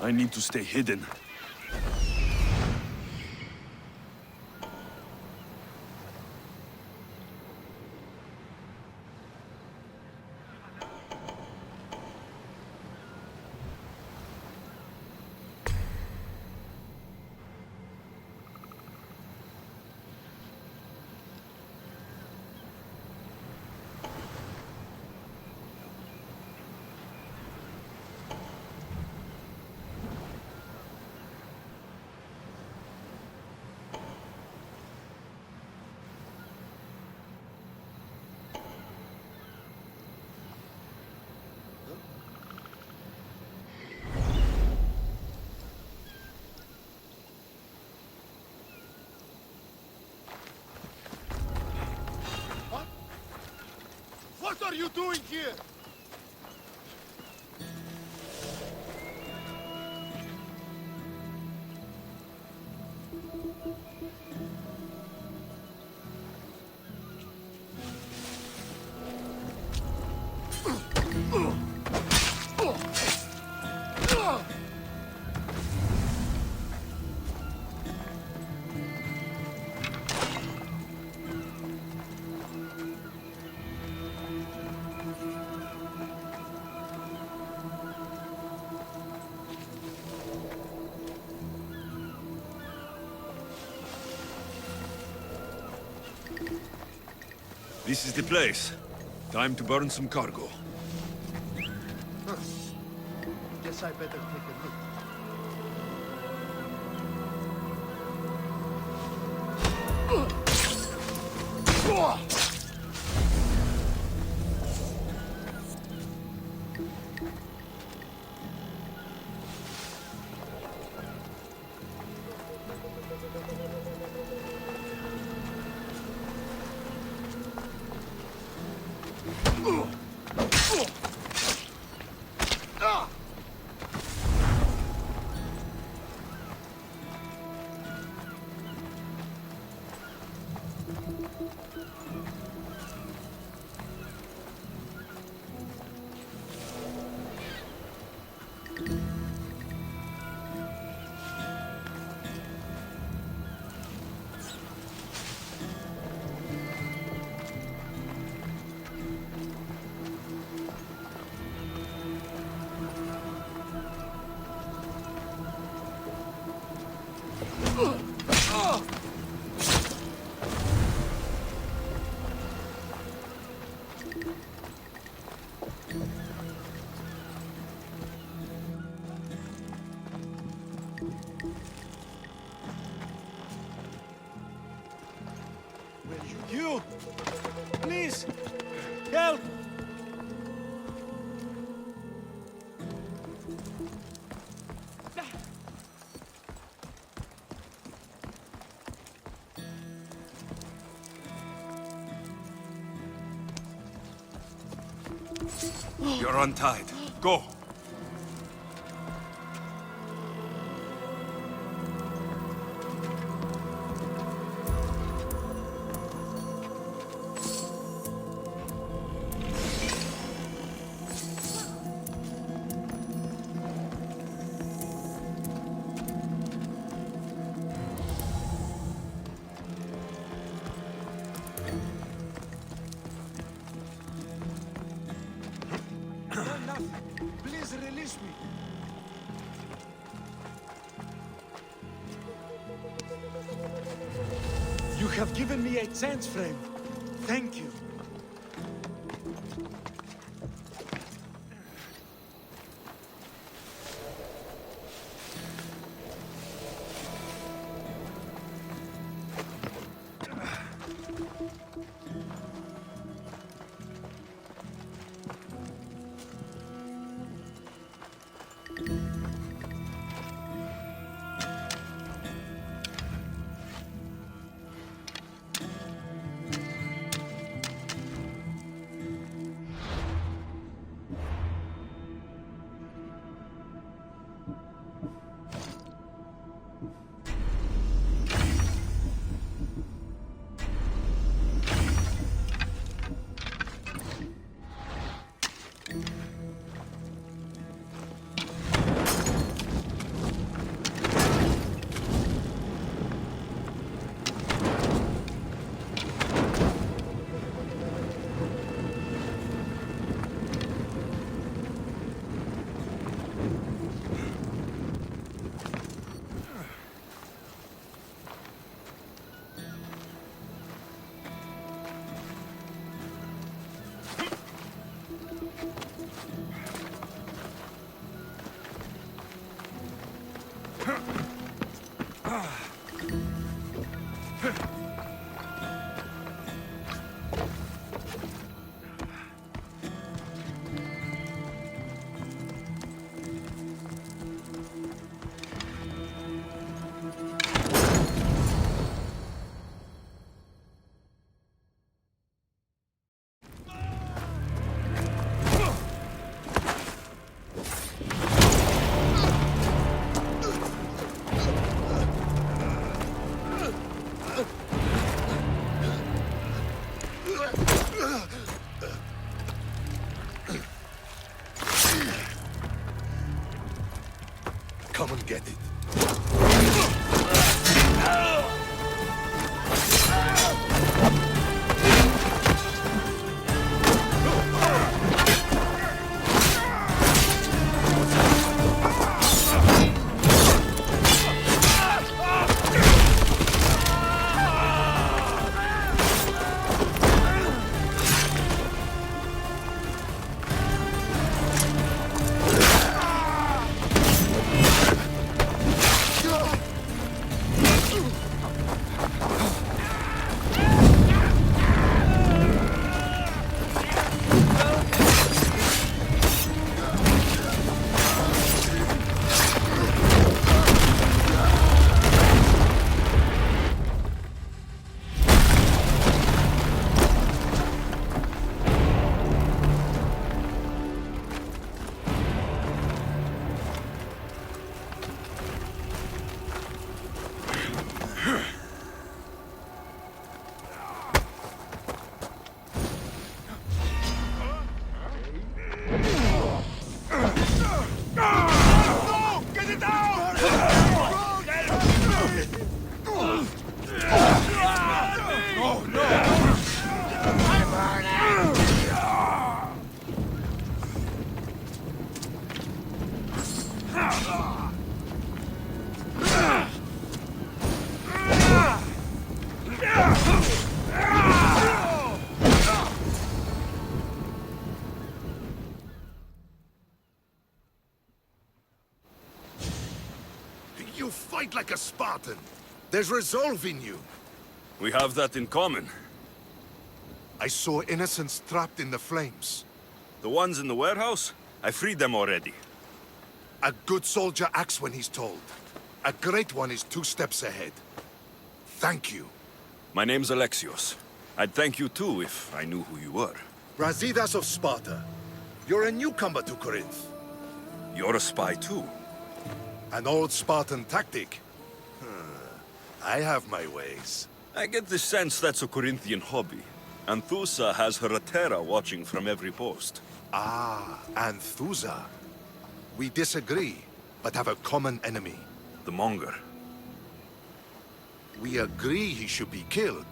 I need to stay hidden. What are you doing here? This is the place. Time to burn some cargo. Guess I better take a look. You! Please! Help! You're untied. Go! Please release me. You have given me a chance, friend. Thank you. come and get it. You fight like a Spartan. There's resolve in you. We have that in common. I saw innocents trapped in the flames. The ones in the warehouse? I freed them already. A good soldier acts when he's told. A great one is 2 steps ahead. Thank you. My name's Alexios. I'd thank you too if I knew who you were. Brasidas of Sparta. You're a newcomer to Corinth. You're a spy too. An old Spartan tactic. I have my ways. I get the sense that's a Corinthian hobby. Anthusa has her Atera watching from every post. Ah, Anthusa. We disagree, but have a common enemy. The Monger. We agree he should be killed,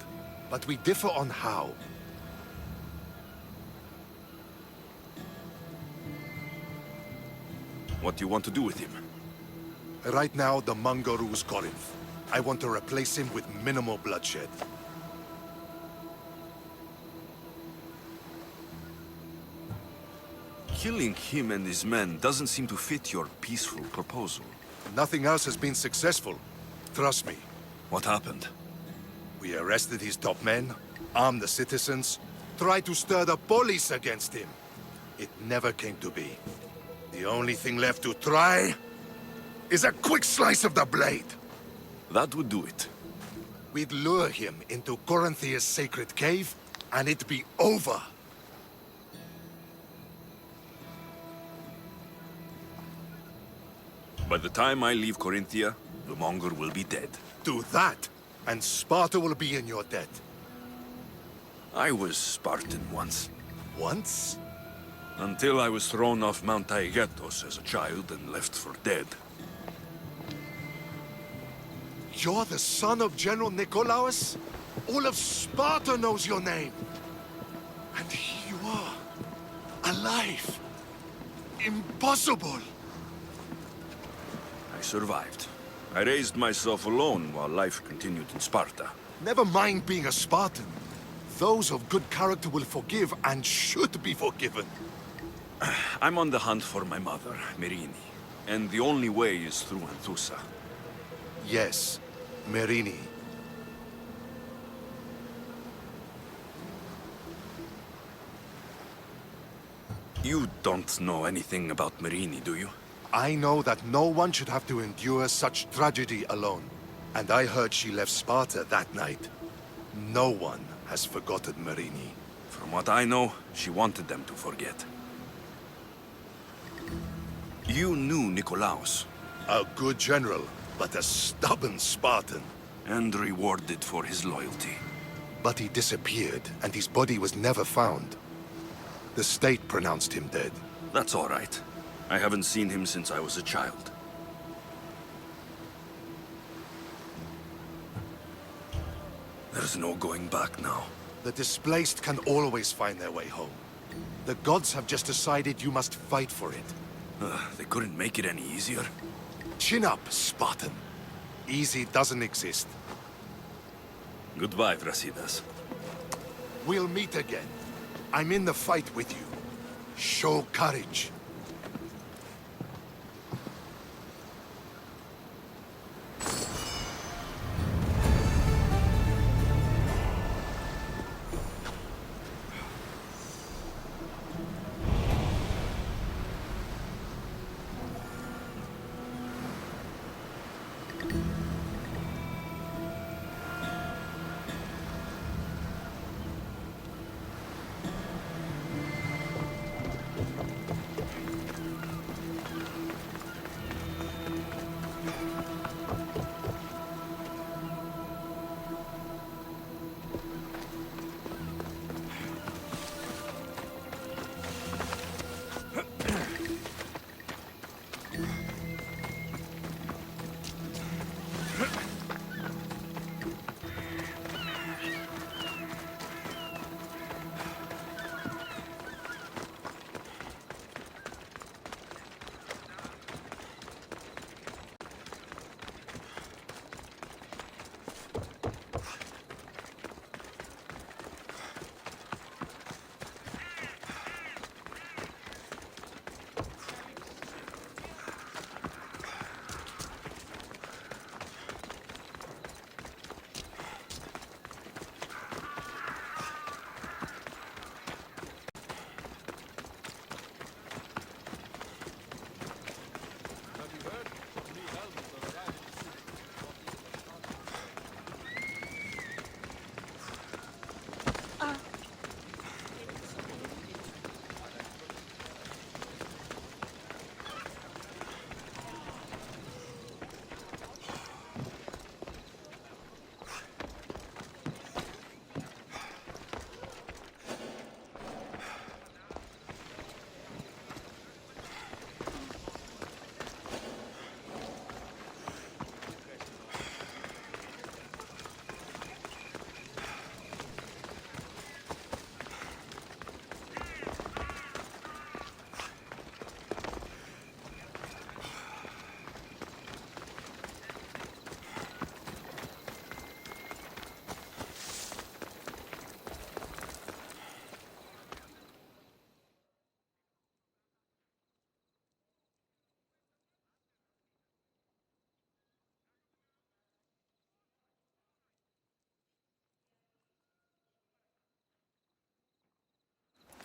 but we differ on how. What do you want to do with him? Right now, the Monger rules Corinth. I want to replace him with minimal bloodshed. Killing him and his men doesn't seem to fit your peaceful proposal. Nothing else has been successful. Trust me. What happened? We arrested his top men, armed the citizens, tried to stir the police against him. It never came to be. The only thing left to try is a quick slice of the blade. That would do it. We'd lure him into Corinthia's sacred cave, and it'd be over. By the time I leave Corinthia, the Monger will be dead. Do that, and Sparta will be in your debt. I was Spartan once. Once? Until I was thrown off Mount Taygetos as a child and left for dead. You're the son of General Nikolaos? All of Sparta knows your name. And here you are, alive. Impossible. I survived. I raised myself alone while life continued in Sparta. Never mind being a Spartan. Those of good character will forgive and should be forgiven. I'm on the hunt for my mother, Merini. And the only way is through Anthusa. Yes, Merini. You don't know anything about Merini, do you? I know that no one should have to endure such tragedy alone. And I heard she left Sparta that night. No one has forgotten Merini. From what I know, she wanted them to forget. You knew Nikolaos. A good general, but a stubborn Spartan. And rewarded for his loyalty. But he disappeared, and his body was never found. The state pronounced him dead. That's all right. I haven't seen him since I was a child. There's no going back now. The displaced can always find their way home. The gods have just decided you must fight for it. They couldn't make it any easier. Chin up, Spartan. Easy doesn't exist. Goodbye, Brasidas. We'll meet again. I'm in the fight with you. Show courage.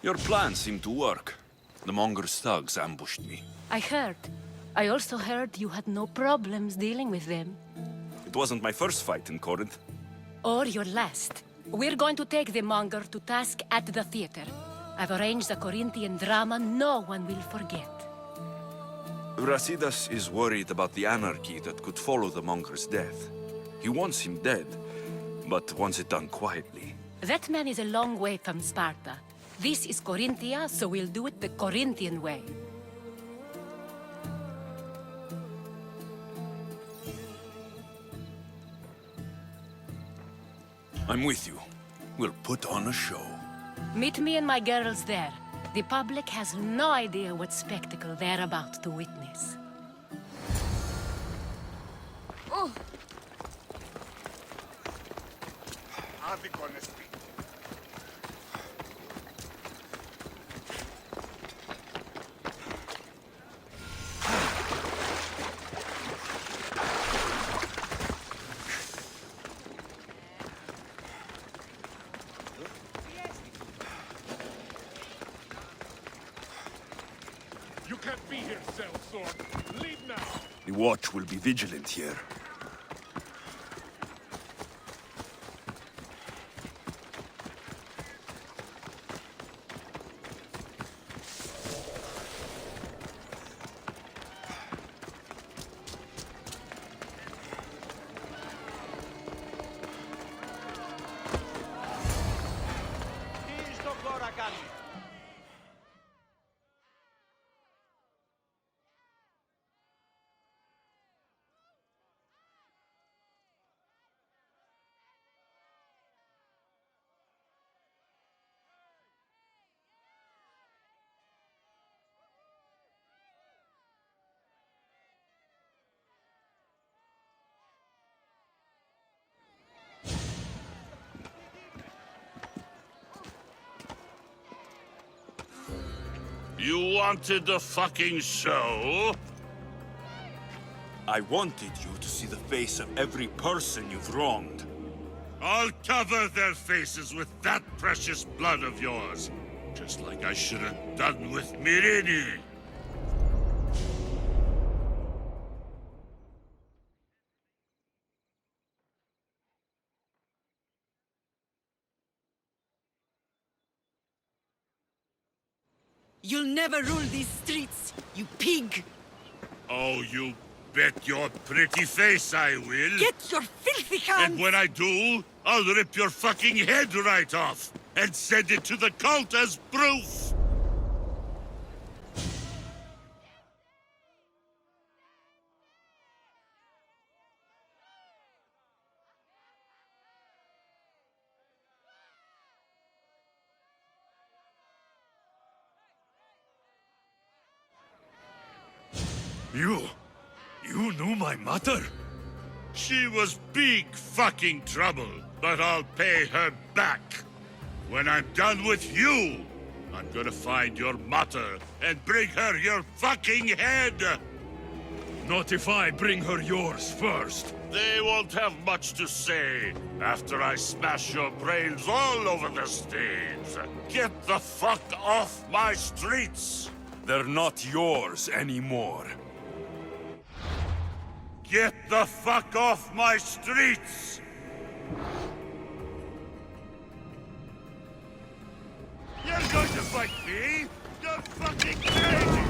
Your plan seemed to work. The Monger's thugs ambushed me. I heard. I also heard you had no problems dealing with them. It wasn't my first fight in Corinth. Or your last. We're going to take the Monger to task at the theater. I've arranged a Corinthian drama no one will forget. Brasidas is worried about the anarchy that could follow the Monger's death. He wants him dead, but wants it done quietly. That man is a long way from Sparta. This is Corinthia, so we'll do it the Corinthian way. I'm with you. We'll put on a show. Meet me and my girls there. The public has no idea what spectacle they're about to witness. You can't be here, sellsword. Leave now. The watch will be vigilant here. You wanted the fucking show? I wanted you to see the face of every person you've wronged. I'll cover their faces with that precious blood of yours. Just like I should have done with Mirini. You'll never rule these streets, you pig! Oh, you bet your pretty face I will. Get your filthy hands! And when I do, I'll rip your fucking head right off and send it to the cult as proof. You knew my mother? She was big fucking trouble, but I'll pay her back. When I'm done with you, I'm gonna find your mother and bring her your fucking head. Not if I bring her yours first. They won't have much to say after I smash your brains all over the stage. Get the fuck off my streets! They're not yours anymore. Get the fuck off my streets! You're going to fight me? You're fucking crazy!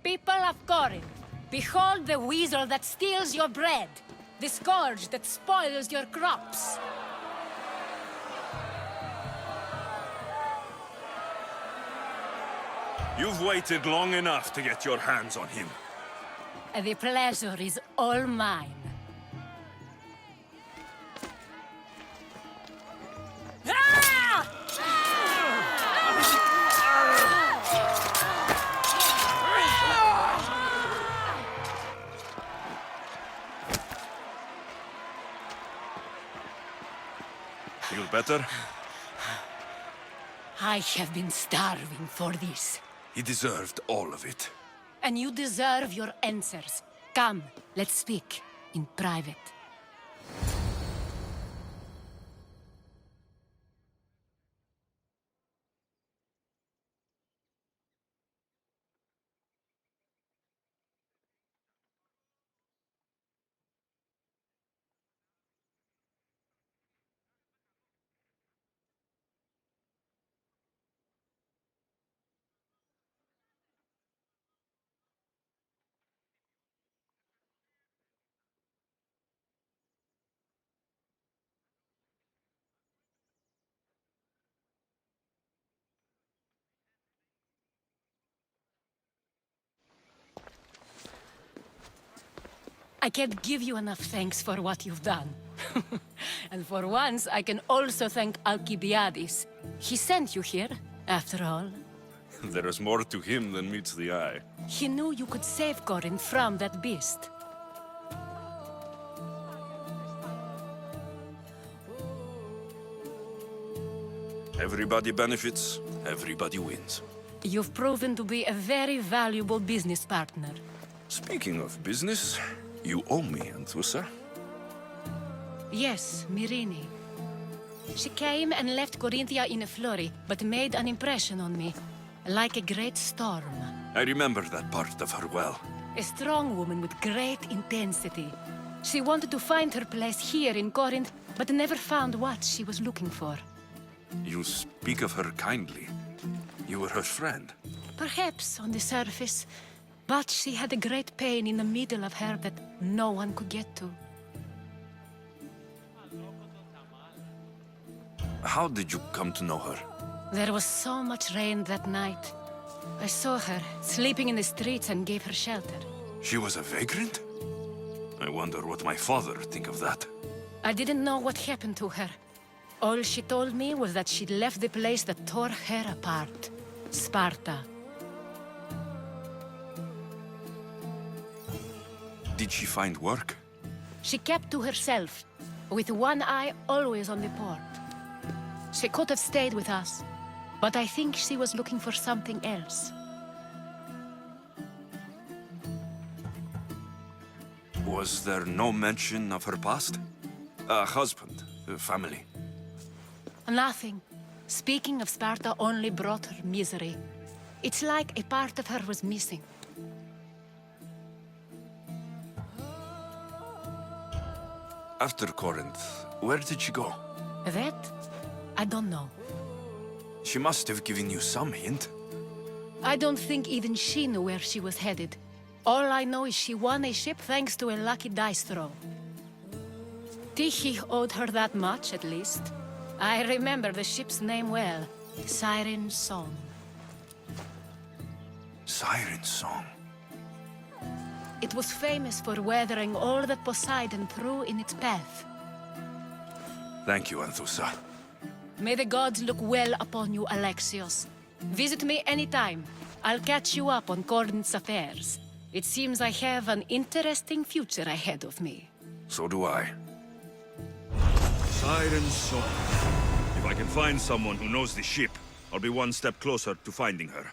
People of Corinth, behold the weasel that steals your bread, the scourge that spoils your crops. You've waited long enough to get your hands on him. The pleasure is all mine. Ah! Feel better? I have been starving for this. He deserved all of it. And you deserve your answers. Come, let's speak in private. I can't give you enough thanks for what you've done. And for once, I can also thank Alcibiades. He sent you here, after all. There is more to him than meets the eye. He knew you could save Corinth from that beast. Everybody benefits, everybody wins. You've proven to be a very valuable business partner. Speaking of business, you owe me, Anthusa. Yes, Myrine. She came and left Corinthia in a flurry, but made an impression on me, like a great storm. I remember that part of her well. A strong woman with great intensity. She wanted to find her place here in Corinth, but never found what she was looking for. You speak of her kindly. You were her friend. Perhaps on the surface, but she had a great pain in the middle of her that no one could get to. How did you come to know her? There was so much rain that night. I saw her, sleeping in the streets, and gave her shelter. She was a vagrant? I wonder what my father think of that. I didn't know what happened to her. All she told me was that she'd left the place that tore her apart. Sparta. Did she find work? She kept to herself, with one eye always on the port. She could have stayed with us, but I think she was looking for something else. Was there no mention of her past? A husband, a family? Nothing. Speaking of Sparta only brought her misery. It's like a part of her was missing. After Corinth, where did she go? That? I don't know. She must have given you some hint. I don't think even she knew where she was headed. All I know is she won a ship thanks to a lucky dice throw. Tyche owed her that much, at least. I remember the ship's name well. Siren Song. Siren Song. It was famous for weathering all that Poseidon threw in its path. Thank you, Anthusa. May the gods look well upon you, Alexios. Visit me anytime. I'll catch you up on Corinth's affairs. It seems I have an interesting future ahead of me. So do I. Siren Song. If I can find someone who knows the ship, I'll be one step closer to finding her.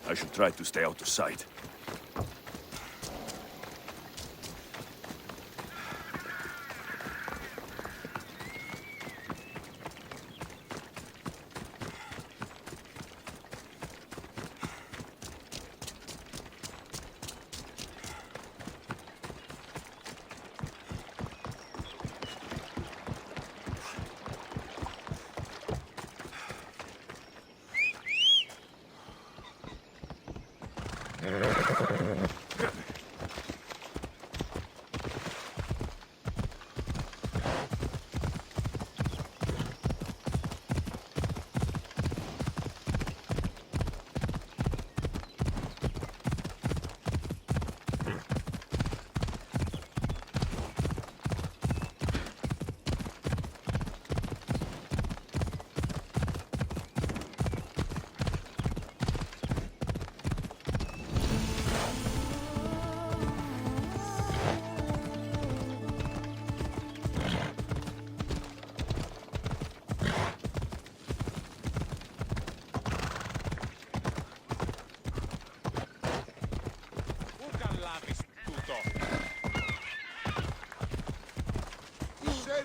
I should try to stay out of sight.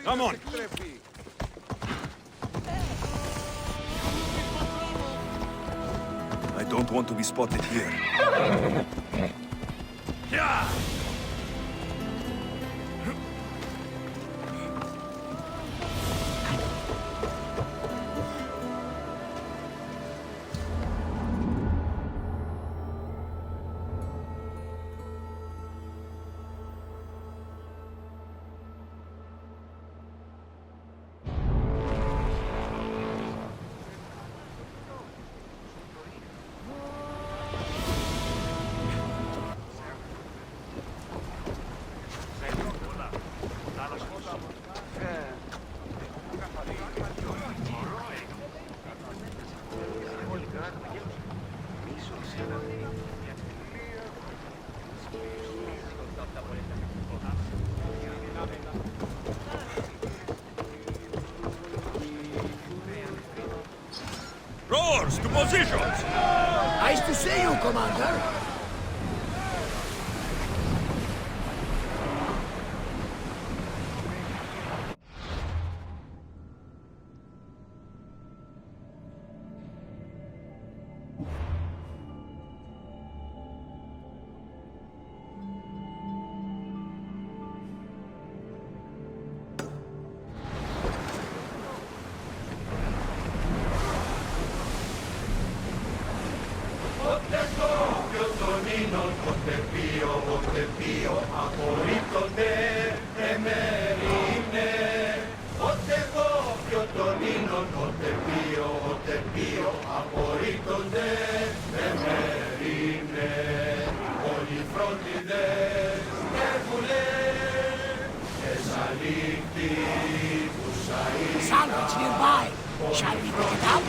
Come on! I don't want to be spotted here. Yeah! Roars to positions! Nice to see you, Commander. Salvage nearby. Shall we pick it up?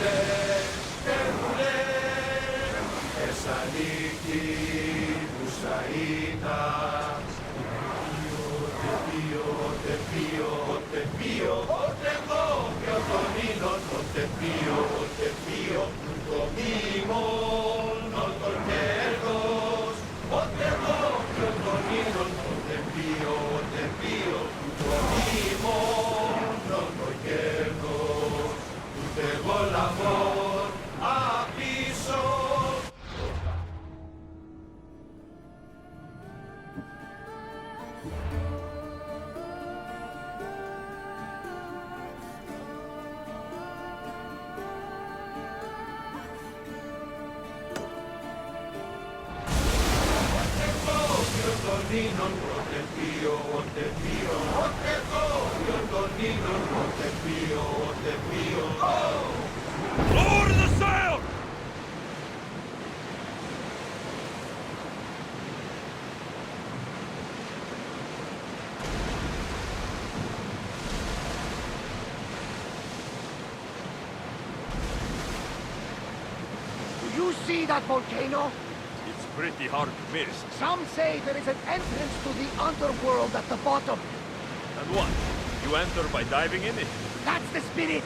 Lower the sail! Do you see that volcano? It's pretty hard to miss. Some say there is an entrance to the underworld at the bottom. And what? You enter by diving in it? That's the spirit.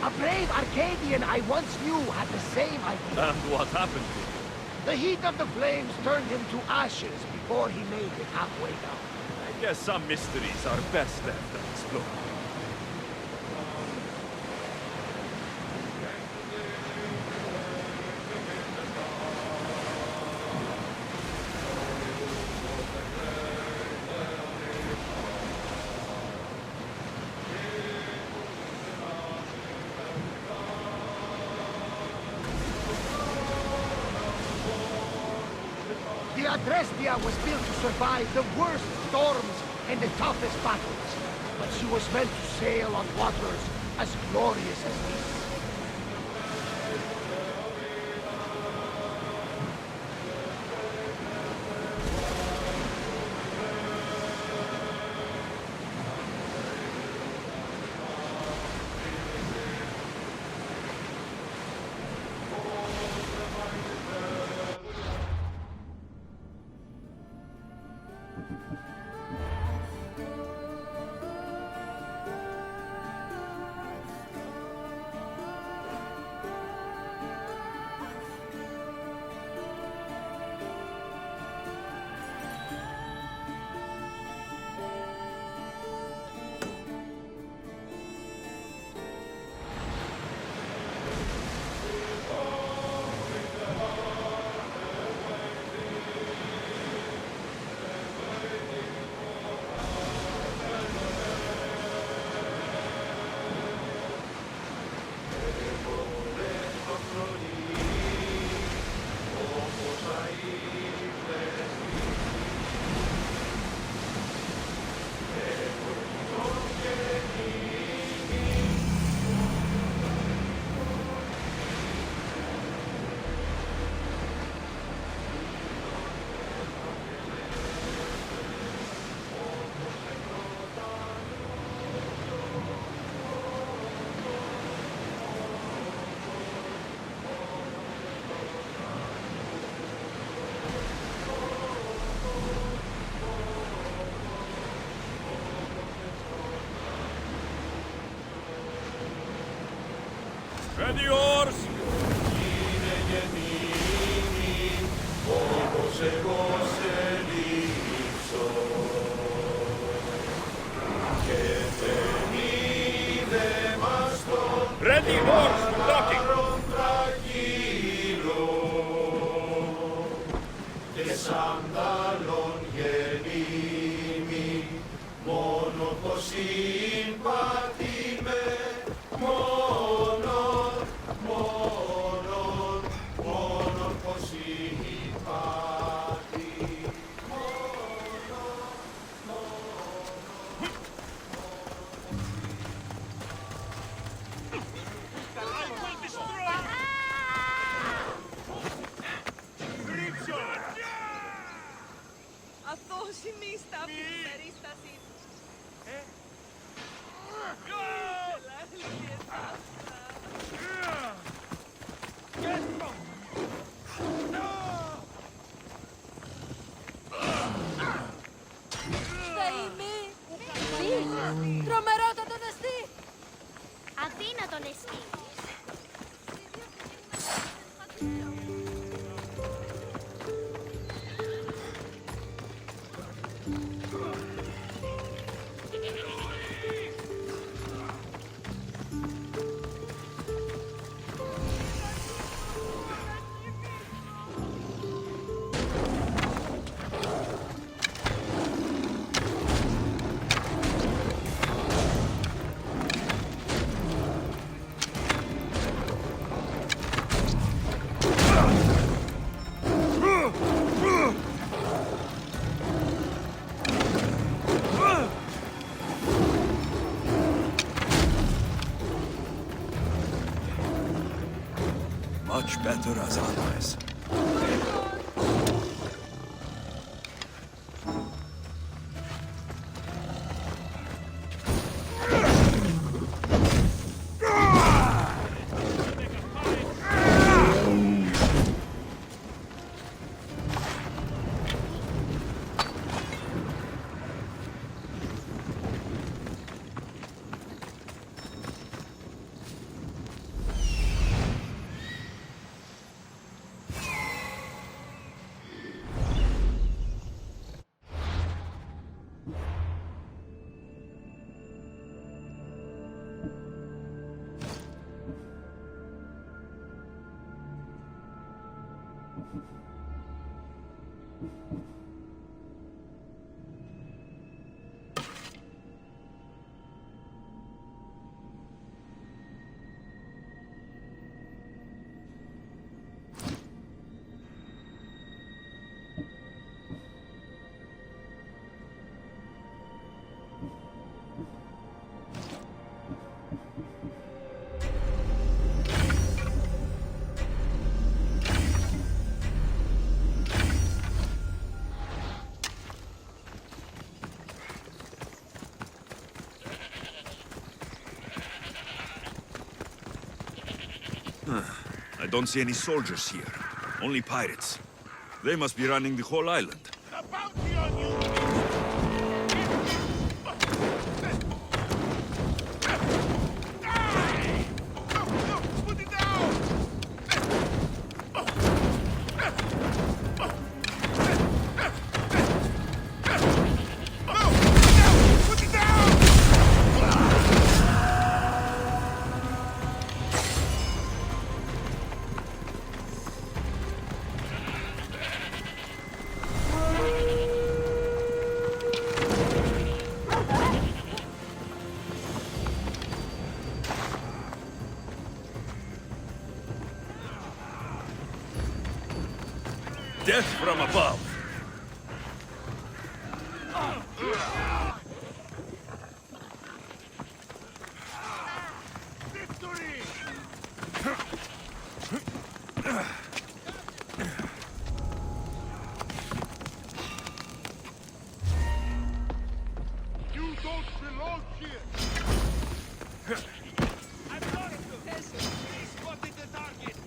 A brave Arcadian I once knew had the same idea. And what happened to him? The heat of the flames turned him to ashes before he made it halfway down. I guess some mysteries are best left unexplored. The Adrestia was built to survive the worst storms and the toughest battles, but she was meant to sail on waters as glorious as these. Ready, oars! Ready, oars! Docking! Αθώσιμη στα περίσταση. Τρομερότατο νεστή! Αδύνατο νεστή! Much better as allies. I don't see any soldiers here. Only pirates. They must be running the whole island. The bounty on you! Put it down! Put it down! Death from above. Victory! You don't belong here! I've got it! Please spotted the target!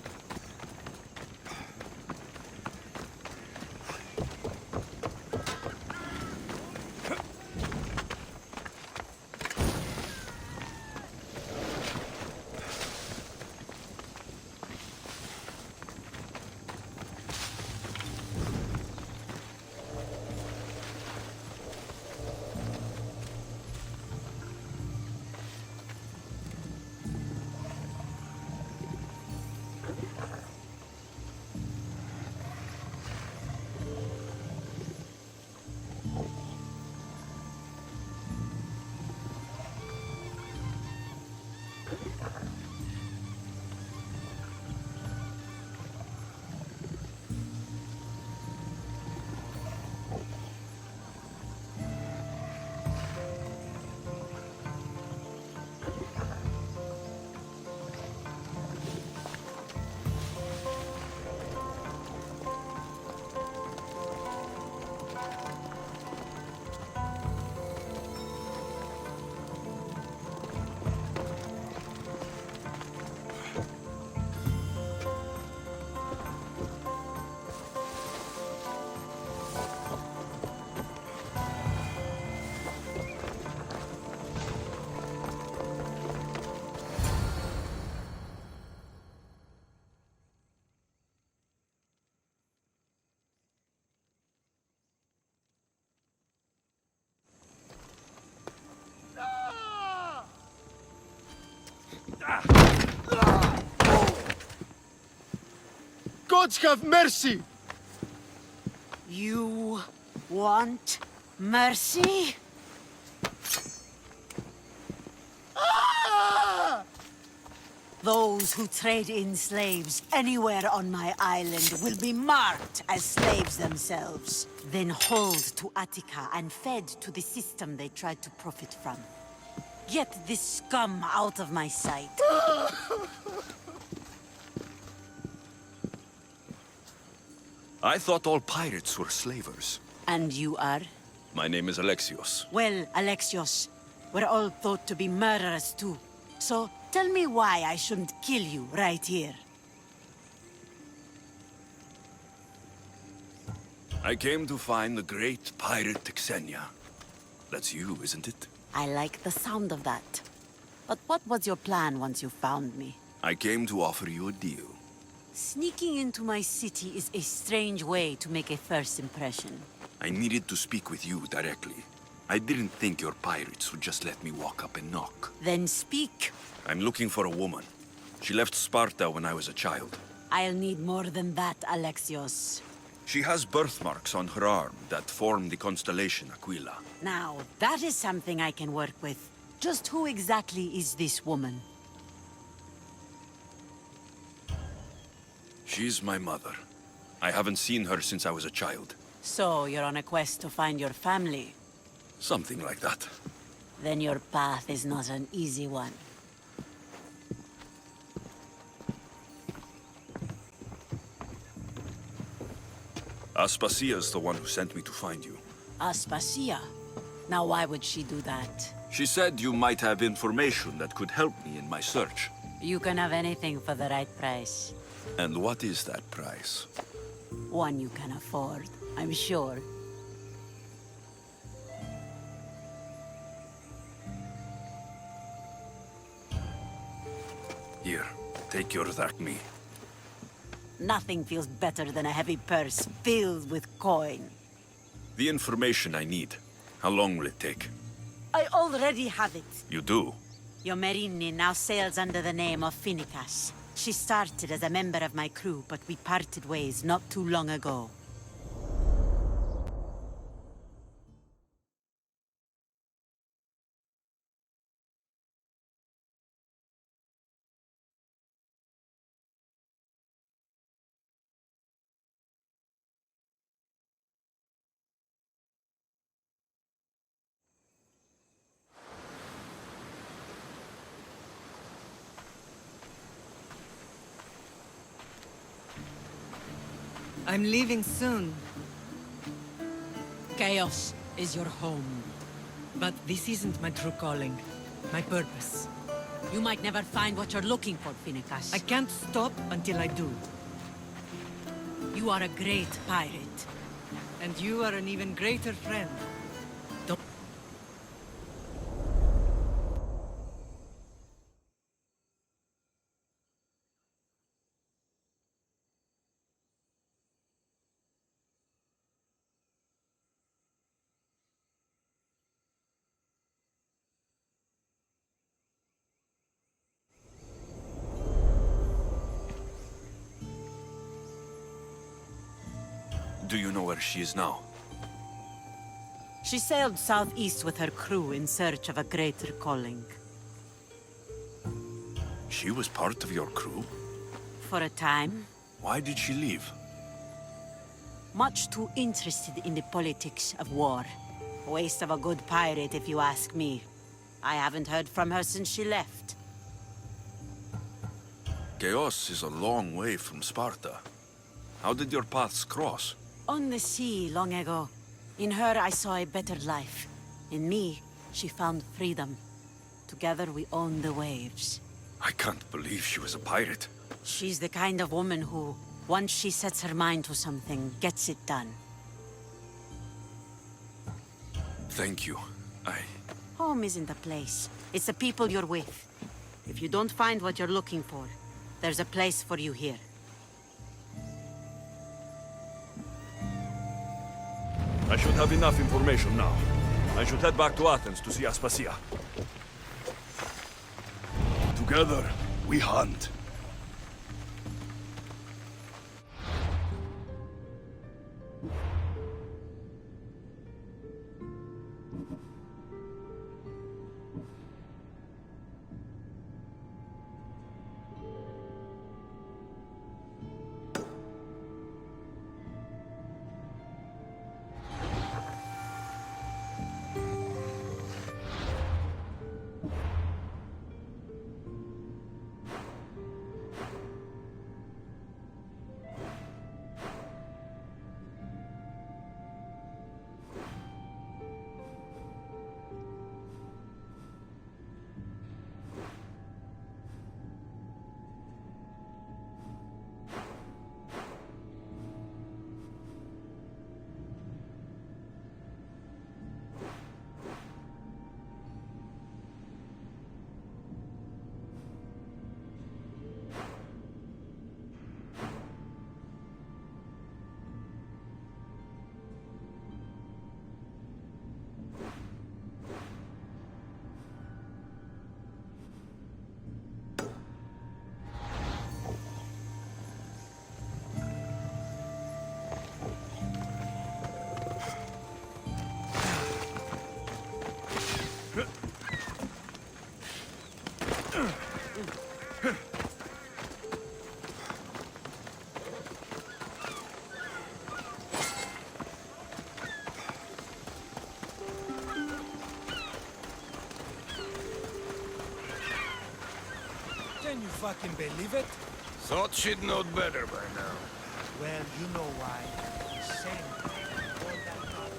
gods have mercy! You want mercy? Ah! Those who trade in slaves anywhere on my island will be marked as slaves themselves, then hauled to Attica and fed to the system they tried to profit from. Get this scum out of my sight. I thought all pirates were slavers. And you are? My name is Alexios. Well, Alexios, we're all thought to be murderers too. So, tell me why I shouldn't kill you right here. I came to find the great pirate Xenia. That's you, isn't it? I like the sound of that. But what was your plan once you found me? I came to offer you a deal. Sneaking into my city is a strange way to make a first impression. I needed to speak with you directly. I didn't think your pirates would just let me walk up and knock. Then speak. I'm looking for a woman. She left Sparta when I was a child. I'll need more than that, Alexios. She has birthmarks on her arm that form the constellation Aquila. Now, that is something I can work with. Just who exactly is this woman? She's my mother. I haven't seen her since I was a child. So, you're on a quest to find your family? Something like that. Then your path is not an easy one. Aspasia's the one who sent me to find you. Aspasia? Now why would she do that? She said you might have information that could help me in my search. You can have anything for the right price. And what is that price? One you can afford, I'm sure. Here, take your drachmi. Nothing feels better than a heavy purse filled with coin. The information I need. How long will it take? I already have it. You do? Yomerini now sails under the name of Finicas. She started as a member of my crew, but we parted ways not too long ago. I'm leaving soon. Chaos is your home. But this isn't my true calling. My purpose. You might never find what you're looking for, Finicas. I can't stop until I do. You are a great pirate. And you are an even greater friend. Don't... Do you know where she is now? She sailed southeast with her crew in search of a greater calling. She was part of your crew? For a time. Why did she leave? Much too interested in the politics of war. Waste of a good pirate, if you ask me. I haven't heard from her since she left. Chaos is a long way from Sparta. How did your paths cross? On the sea, long ago. In her, I saw a better life. In me, she found freedom. Together, we owned the waves. I can't believe she was a pirate. She's the kind of woman who, once she sets her mind to something, gets it done. Thank you. Home isn't a place. It's the people you're with. If you don't find what you're looking for, there's a place for you here. I should have enough information now. I should head back to Athens to see Aspasia. Together, we hunt. fucking believe it? Thought she'd know better by now. Well, you know why. Same. All that talk.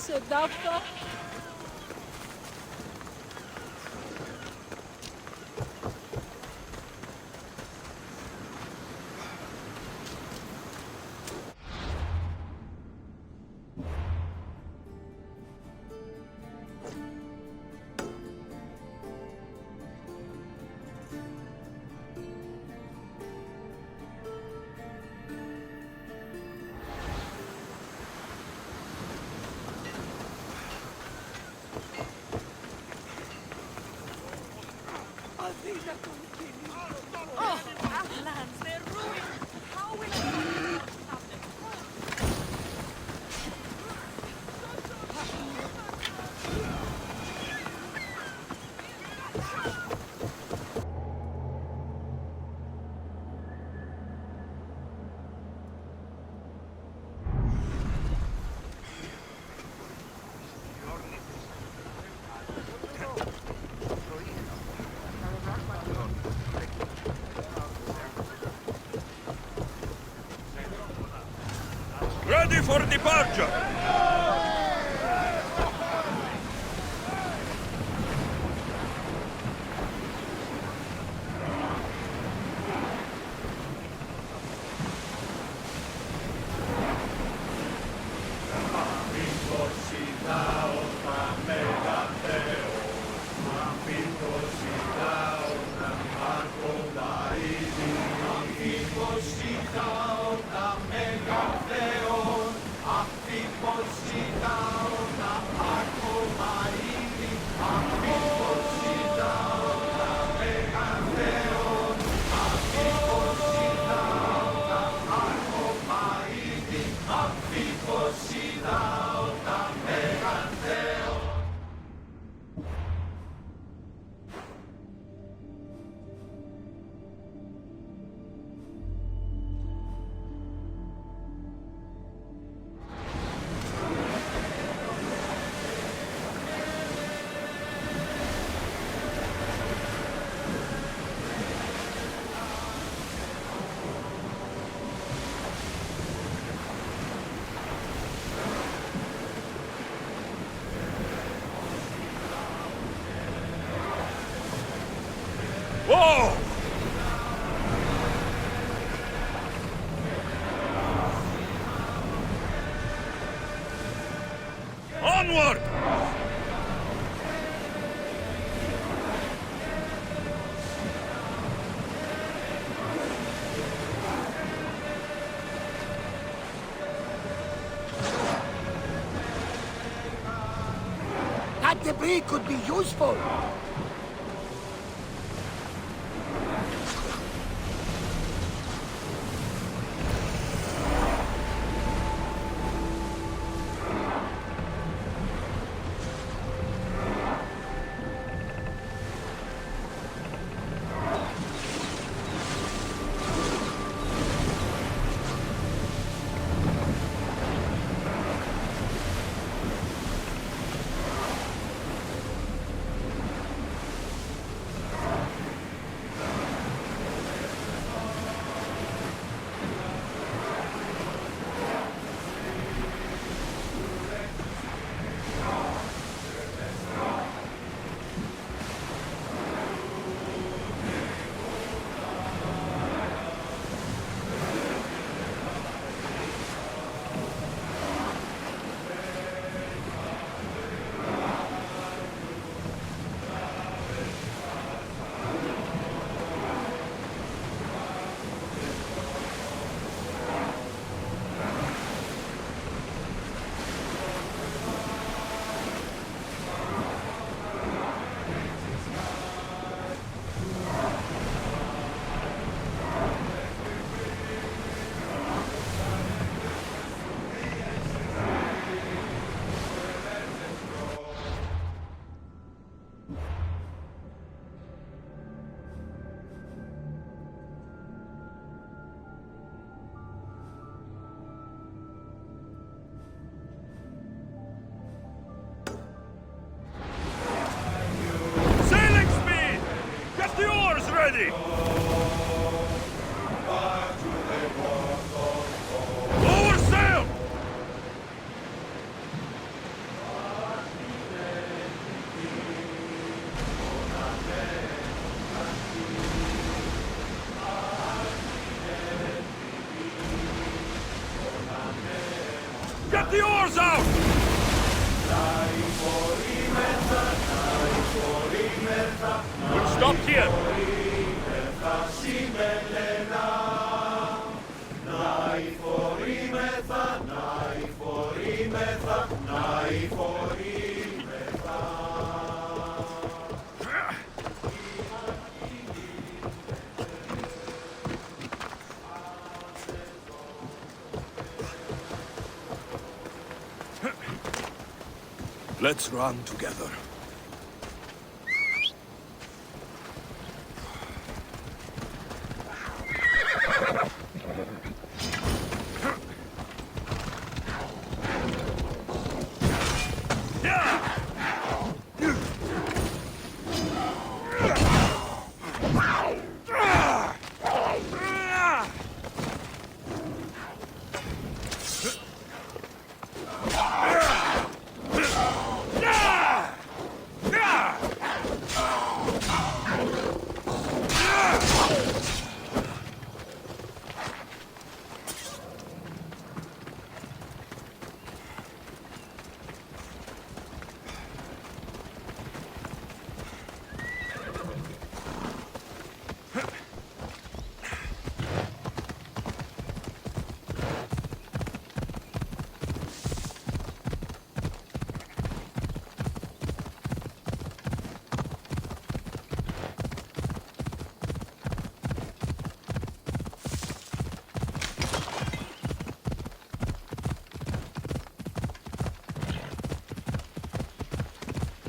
Dice doctor. Oh, our lands, they're ruined. How will I find out what happened? Ready for departure! Whoa! Onward! That debris could be useful. the oars out! We'll stop here. Let's run together.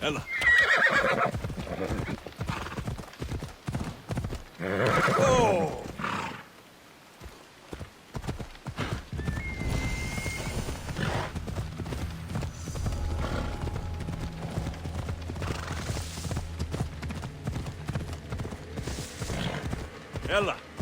Ella. Oh! Ella.